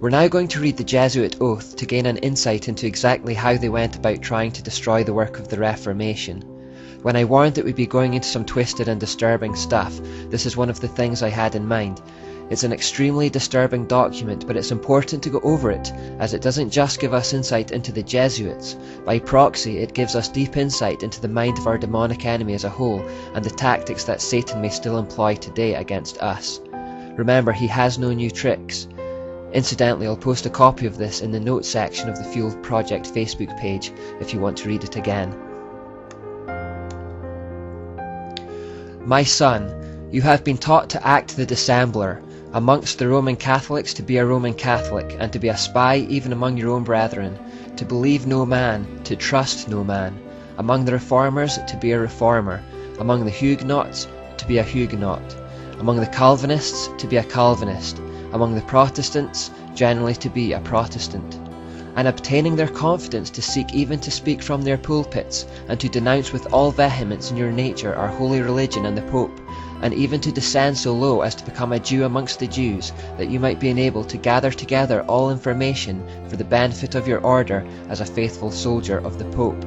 We're now going to read the Jesuit oath to gain an insight into exactly how they went about trying to destroy the work of the Reformation. When I warned that we'd be going into some twisted and disturbing stuff, this is one of the things I had in mind. It's an extremely disturbing document, but it's important to go over it, as it doesn't just give us insight into the Jesuits. By proxy, it gives us deep insight into the mind of our demonic enemy as a whole, and the tactics that Satan may still employ today against us. Remember, he has no new tricks. Incidentally, I'll post a copy of this in the notes section of the Fuel Project Facebook page if you want to read it again. My son, you have been taught to act the dissembler. Amongst the Roman Catholics to be a Roman Catholic, and to be a spy even among your own brethren, to believe no man, to trust no man. Among the Reformers to be a Reformer, among the Huguenots to be a Huguenot, among the Calvinists to be a Calvinist, among the Protestants generally to be a Protestant, and obtaining their confidence to seek even to speak from their pulpits, and to denounce with all vehemence in your nature our holy religion and the Pope, and even to descend so low as to become a Jew amongst the Jews, that you might be enabled to gather together all information for the benefit of your order as a faithful soldier of the Pope.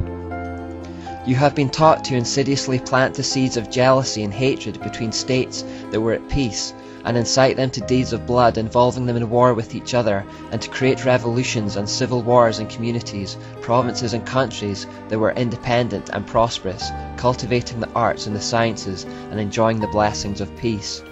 You have been taught to insidiously plant the seeds of jealousy and hatred between states that were at peace, and incite them to deeds of blood involving them in war with each other, and to create revolutions and civil wars in communities, provinces and countries that were independent and prosperous, cultivating the arts and the sciences and enjoying the blessings of peace.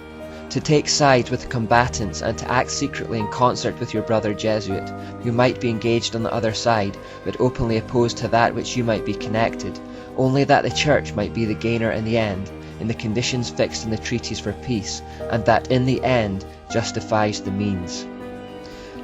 To take sides with the combatants and to act secretly in concert with your brother Jesuit, who might be engaged on the other side, but openly opposed to that which you might be connected, only that the Church might be the gainer in the end, in the conditions fixed in the treaties for peace, and that in the end justifies the means.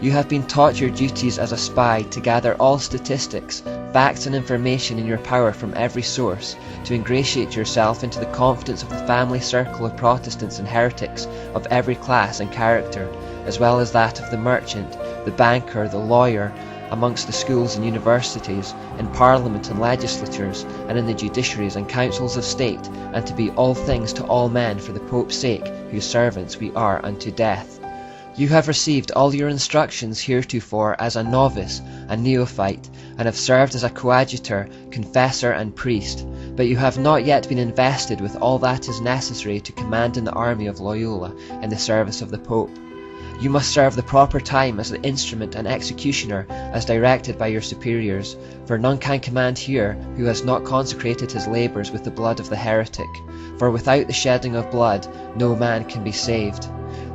You have been taught your duties as a spy to gather all statistics, facts and information in your power from every source, to ingratiate yourself into the confidence of the family circle of Protestants and heretics of every class and character, as well as that of the merchant, the banker, the lawyer, amongst the schools and universities, in parliament and legislatures, and in the judiciaries and councils of state, and to be all things to all men for the Pope's sake, whose servants we are unto death. You have received all your instructions heretofore as a novice, a neophyte, and have served as a coadjutor, confessor, and priest, but you have not yet been invested with all that is necessary to command in the army of Loyola, in the service of the Pope. You must serve the proper time as the instrument and executioner as directed by your superiors, for none can command here who has not consecrated his labours with the blood of the heretic, for without the shedding of blood no man can be saved.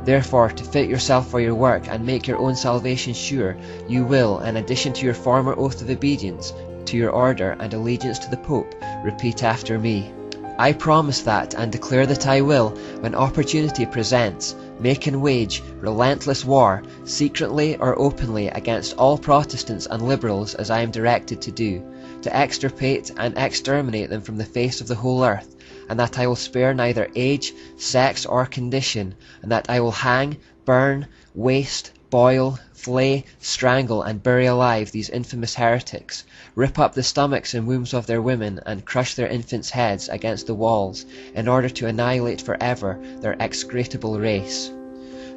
Therefore, to fit yourself for your work and make your own salvation sure, you will, in addition to your former oath of obedience to your order and allegiance to the Pope, repeat after me. I promise that, and declare that I will, when opportunity presents, make and wage relentless war, secretly or openly, against all Protestants and Liberals as I am directed to do, to extirpate and exterminate them from the face of the whole earth, and that I will spare neither age, sex, or condition, and that I will hang, burn, waste, boil, flay, strangle, and bury alive these infamous heretics, rip up the stomachs and wombs of their women, and crush their infants' heads against the walls, in order to annihilate for ever their execrable race.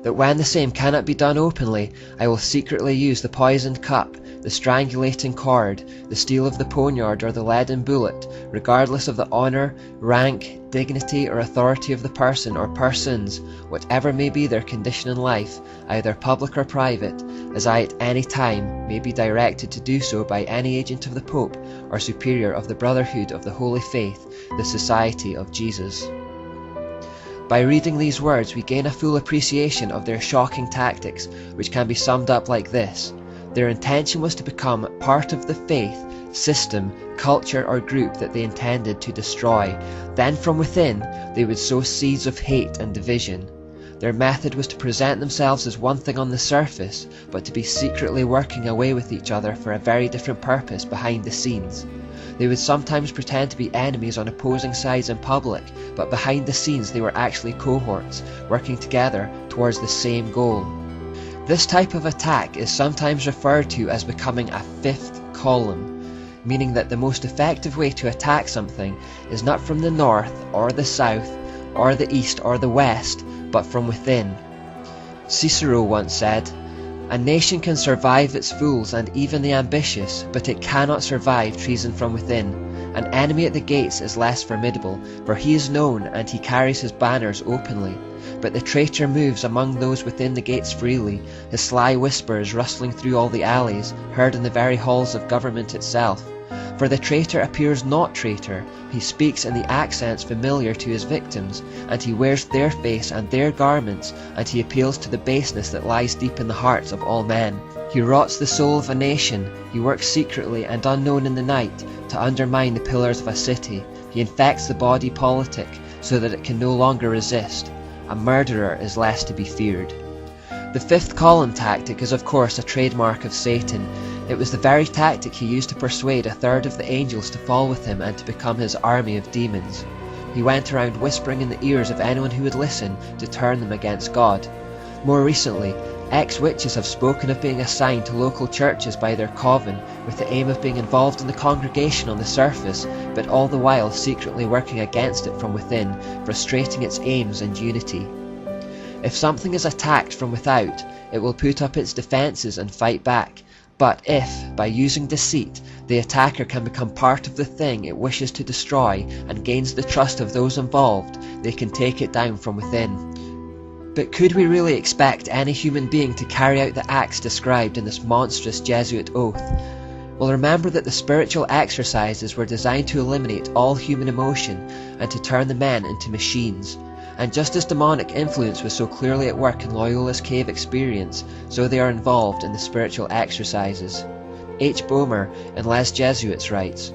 That when the same cannot be done openly, I will secretly use the poisoned cup, the strangulating cord, the steel of the poniard, or the leaden bullet, regardless of the honour, rank, dignity, or authority of the person or persons, whatever may be their condition in life, either public or private, as I at any time may be directed to do so by any agent of the Pope or superior of the Brotherhood of the Holy Faith, the Society of Jesus. By reading these words we gain a full appreciation of their shocking tactics, which can be summed up like this. Their intention was to become part of the faith, system, culture, or group that they intended to destroy. Then from within they would sow seeds of hate and division. Their method was to present themselves as one thing on the surface, but to be secretly working away with each other for a very different purpose behind the scenes. They would sometimes pretend to be enemies on opposing sides in public, but behind the scenes they were actually cohorts, working together towards the same goal. This type of attack is sometimes referred to as becoming a fifth column, meaning that the most effective way to attack something is not from the north or the south or the east or the west, but from within. Cicero once said, A nation can survive its fools and even the ambitious, but it cannot survive treason from within. An enemy at the gates is less formidable, for he is known and he carries his banners openly. But the traitor moves among those within the gates freely, his sly whispers rustling through all the alleys, heard in the very halls of government itself. For the traitor appears not traitor, he speaks in the accents familiar to his victims, and he wears their face and their garments, and he appeals to the baseness that lies deep in the hearts of all men. He rots the soul of a nation, he works secretly and unknown in the night, to undermine the pillars of a city. He infects the body politic, so that it can no longer resist. A murderer is less to be feared. The fifth column tactic is of course a trademark of Satan. It was the very tactic he used to persuade a third of the angels to fall with him and to become his army of demons. He went around whispering in the ears of anyone who would listen to turn them against God. More recently, ex-witches have spoken of being assigned to local churches by their coven with the aim of being involved in the congregation on the surface, but all the while secretly working against it from within, frustrating its aims and unity. If something is attacked from without, it will put up its defences and fight back. But if, by using deceit, the attacker can become part of the thing it wishes to destroy and gains the trust of those involved, they can take it down from within. But could we really expect any human being to carry out the acts described in this monstrous Jesuit oath? Well, remember that the spiritual exercises were designed to eliminate all human emotion and to turn the men into machines. And just as demonic influence was so clearly at work in Loyola's cave experience, so they are involved in the spiritual exercises. H. Boehmer in Les Jesuits writes,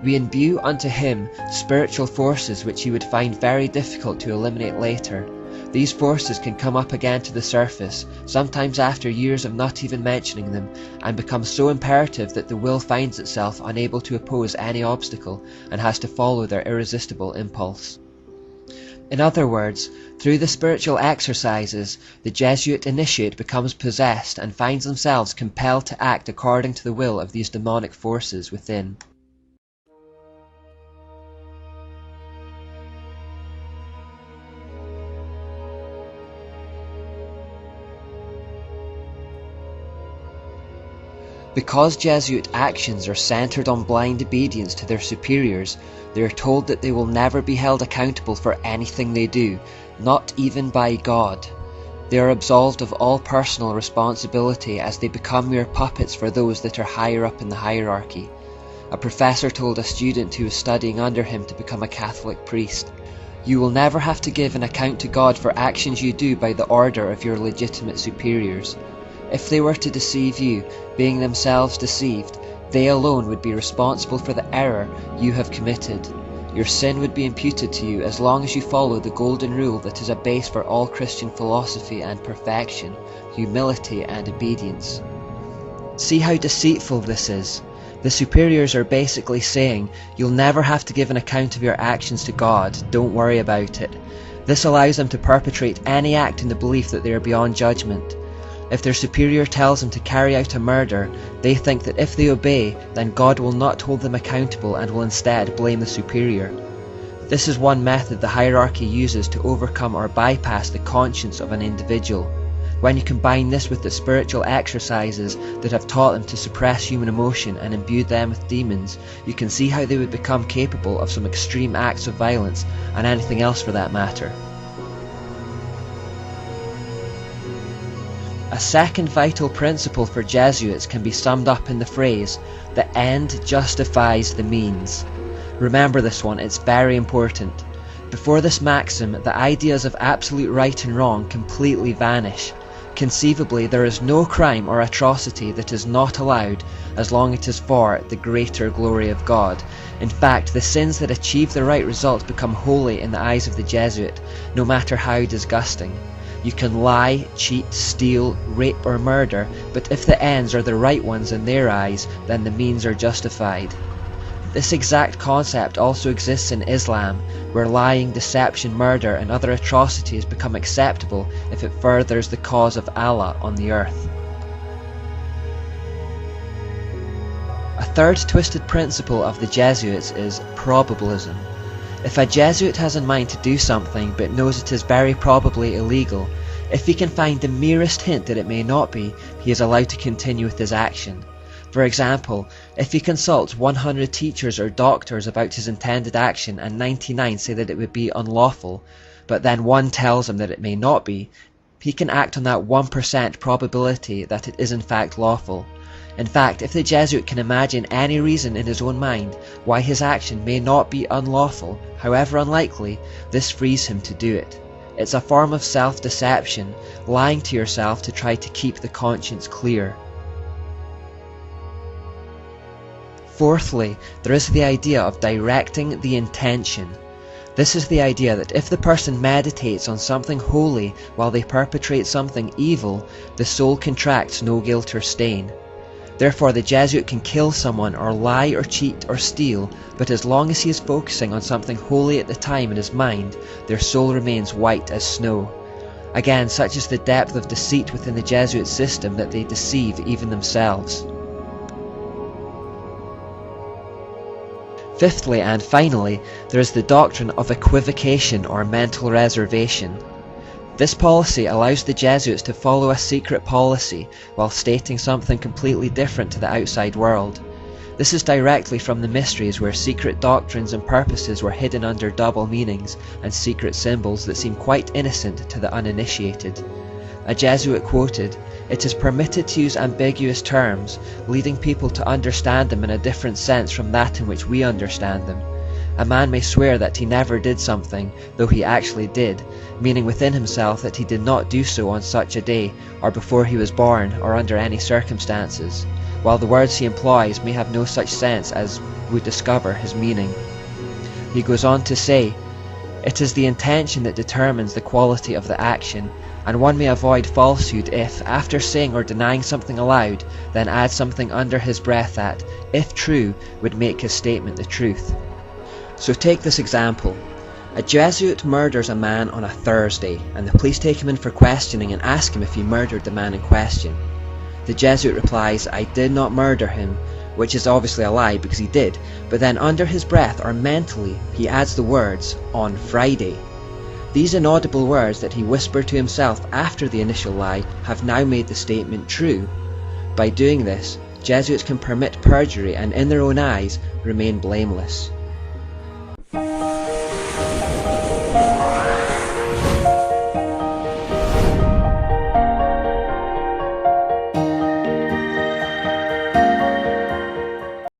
"We imbue unto him spiritual forces which he would find very difficult to eliminate later. These forces can come up again to the surface, sometimes after years of not even mentioning them, and become so imperative that the will finds itself unable to oppose any obstacle, and has to follow their irresistible impulse." In other words, through the spiritual exercises, the Jesuit initiate becomes possessed and finds themselves compelled to act according to the will of these demonic forces within. Because Jesuit actions are centered on blind obedience to their superiors, they are told that they will never be held accountable for anything they do, not even by God. They are absolved of all personal responsibility as they become mere puppets for those that are higher up in the hierarchy. A professor told a student who was studying under him to become a Catholic priest, "You will never have to give an account to God for actions you do by the order of your legitimate superiors. If they were to deceive you, being themselves deceived, they alone would be responsible for the error you have committed. Your sin would be imputed to you as long as you follow the golden rule that is a base for all Christian philosophy and perfection, humility and obedience." See how deceitful this is? The superiors are basically saying, you'll never have to give an account of your actions to God, don't worry about it. This allows them to perpetrate any act in the belief that they are beyond judgment. If their superior tells them to carry out a murder, they think that if they obey, then God will not hold them accountable and will instead blame the superior. This is one method the hierarchy uses to overcome or bypass the conscience of an individual. When you combine this with the spiritual exercises that have taught them to suppress human emotion and imbued them with demons, you can see how they would become capable of some extreme acts of violence, and anything else for that matter. A second vital principle for Jesuits can be summed up in the phrase, "The end justifies the means." Remember this one, it's very important. Before this maxim, the ideas of absolute right and wrong completely vanish. Conceivably, there is no crime or atrocity that is not allowed as long as it is for the greater glory of God. In fact, the sins that achieve the right result become holy in the eyes of the Jesuit, no matter how disgusting. You can lie, cheat, steal, rape or murder, but if the ends are the right ones in their eyes, then the means are justified. This exact concept also exists in Islam, where lying, deception, murder and other atrocities become acceptable if it furthers the cause of Allah on the earth. A third twisted principle of the Jesuits is probabilism. If a Jesuit has in mind to do something but knows it is very probably illegal, If he can find the merest hint that it may not be, he is allowed to continue with his action. For example, if he consults 100 teachers or doctors about his intended action and 99 say that it would be unlawful, but then one tells him that it may not be, he can act on that 1% probability that it is in fact lawful. In fact, if the Jesuit can imagine any reason in his own mind why his action may not be unlawful, however unlikely, this frees him to do it. It's a form of self-deception, lying to yourself to try to keep the conscience clear. Fourthly, there is the idea of directing the intention. This is the idea that if the person meditates on something holy while they perpetrate something evil, the soul contracts no guilt or stain. Therefore the Jesuit can kill someone or lie or cheat or steal, but as long as he is focusing on something holy at the time in his mind, their soul remains white as snow. Again, such is the depth of deceit within the Jesuit system that they deceive even themselves. Fifthly and finally, there is the doctrine of equivocation or mental reservation. This policy allows the Jesuits to follow a secret policy while stating something completely different to the outside world. This is directly from the mysteries where secret doctrines and purposes were hidden under double meanings and secret symbols that seem quite innocent to the uninitiated. A Jesuit quoted, "It is permitted to use ambiguous terms, leading people to understand them in a different sense from that in which we understand them. A man may swear that he never did something, though he actually did, meaning within himself that he did not do so on such a day, or before he was born, or under any circumstances, while the words he employs may have no such sense as would discover his meaning." He goes on to say, "It is the intention that determines the quality of the action, and one may avoid falsehood if, after saying or denying something aloud, then add something under his breath that, if true, would make his statement the truth." So take this example. A Jesuit murders a man on a Thursday, and the police take him in for questioning and ask him if he murdered the man in question. The Jesuit replies, "I did not murder him," which is obviously a lie because he did, but then under his breath or mentally he adds the words, "on Friday." These inaudible words that he whispered to himself after the initial lie have now made the statement true. By doing this, Jesuits can permit perjury and in their own eyes remain blameless.